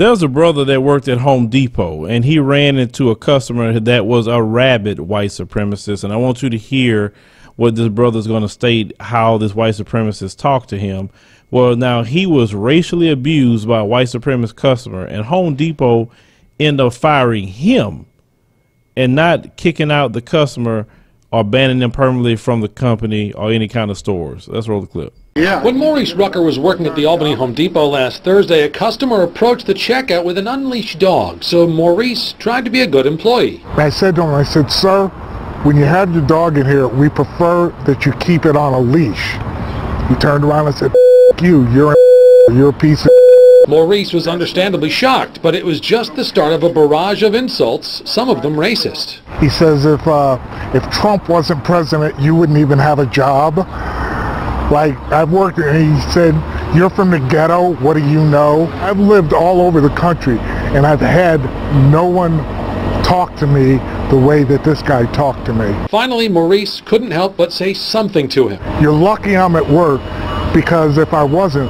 There's a brother that worked at Home Depot, and he ran into a customer that was a rabid white supremacist. And I want you to hear what this brother's going to state, how this white supremacist talked to him. Well, now, he was racially abused by a white supremacist customer, and Home Depot ended up firing him and not kicking out the customer or banning them permanently from the company or any kind of stores. Let's roll the clip. Yeah. When Maurice Rucker was working at the Albany Home Depot last Thursday, a customer approached the checkout with an unleashed dog. So Maurice tried to be a good employee. I said to him, I said, sir, when you have your dog in here, we prefer that you keep it on a leash. He turned around and said, you're a piece of. Maurice was understandably shocked, but it was just the start of a barrage of insults, some of them racist. He says if Trump wasn't president, you wouldn't even have a job. Like, I've worked, and he said, you're from the ghetto, what do you know? I've lived all over the country, and I've had no one talk to me the way that this guy talked to me. Finally, Maurice couldn't help but say something to him. You're lucky I'm at work, because if I wasn't,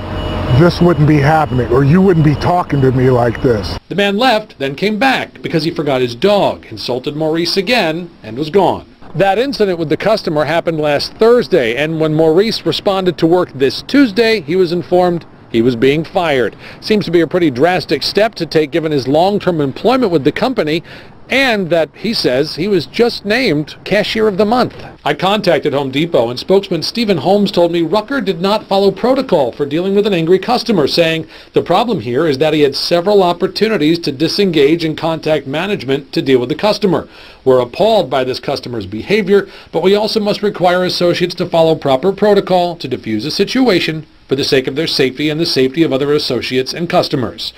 this wouldn't be happening, or you wouldn't be talking to me like this. The man left, then came back because he forgot his dog, insulted Maurice again, and was gone. That incident with the customer happened last Thursday, and when Maurice responded to work this Tuesday, he was informed he was being fired. Seems to be a pretty drastic step to take given his long-term employment with the company, and that he says he was just named Cashier of the Month. I contacted Home Depot, and spokesman Stephen Holmes told me Rucker did not follow protocol for dealing with an angry customer, saying the problem here is that he had several opportunities to disengage and contact management to deal with the customer. We're appalled by this customer's behavior, but we also must require associates to follow proper protocol to defuse a situation for the sake of their safety and the safety of other associates and customers.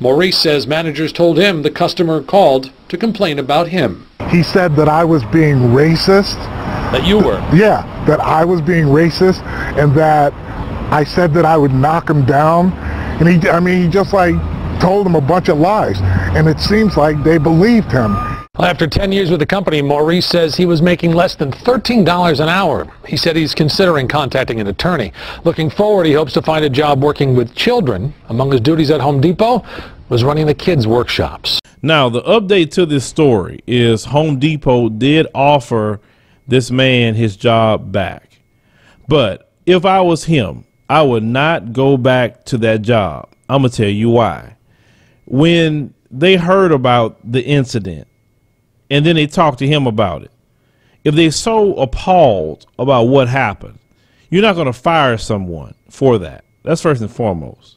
Maurice says managers told him the customer called to complain about him. He said that I was being racist. That you were? Yeah, that I was being racist, and that I said that I would knock him down. And he just like told them a bunch of lies, and it seems like they believed him. After 10 years with the company, Maurice says he was making less than $13 an hour. He said he's considering contacting an attorney. Looking forward, he hopes to find a job working with children. Among his duties at Home Depot was running the kids' workshops. Now, the update to this story is Home Depot did offer this man his job back. But if I was him, I would not go back to that job. I'm going to tell you why. When they heard about the incident, and then they talked to him about it, if they're so appalled about what happened, you're not going to fire someone for that. That's first and foremost.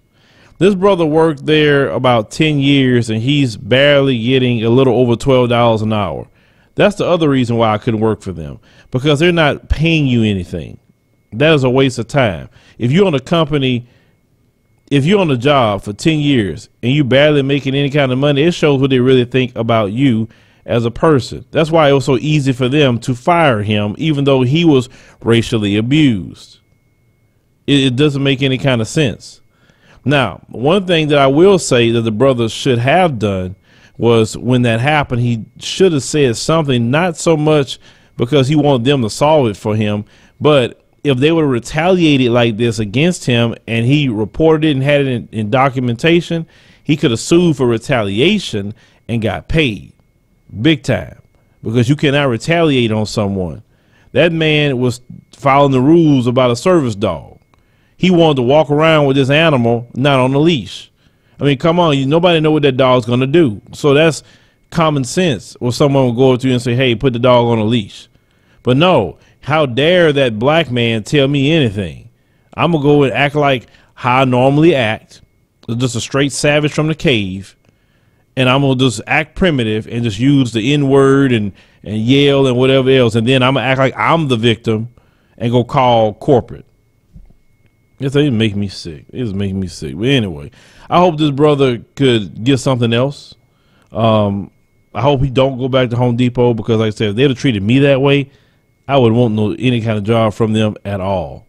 This brother worked there about 10 years, and he's barely getting a little over $12 an hour. That's the other reason why I couldn't work for them, because they're not paying you anything. That is a waste of time. If you're on a company, if you're on a job for 10 years and you barely making any kind of money, it shows what they really think about you as a person. That's why it was so easy for them to fire him, even though he was racially abused. It doesn't make any kind of sense. Now, one thing that I will say that the brother should have done was when that happened, he should have said something, not so much because he wanted them to solve it for him, but if they would have retaliated like this against him and he reported it and had it in documentation, he could have sued for retaliation and got paid big time, because you cannot retaliate on someone. That man was following the rules about a service dog. He wanted to walk around with this animal not on a leash. I mean, come on, nobody know what that dog's going to do. So that's common sense, or someone will go to you and say, hey, put the dog on a leash. But no, how dare that black man tell me anything? I'm going to go and act like how I normally act, just a straight savage from the cave, and I'm going to just act primitive and just use the N-word and yell and whatever else, and then I'm going to act like I'm the victim and go call corporate. It's making me sick. It's making me sick. But anyway, I hope this brother could get something else. I hope he don't go back to Home Depot, because like I said, if they'd have treated me that way, I would want any kind of job from them at all.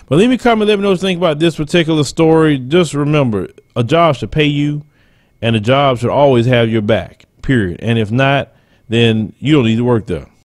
But leave me a comment, let me know what you think about this particular story. Just remember, a job should pay you, and a job should always have your back, period. And if not, then you don't need to work there.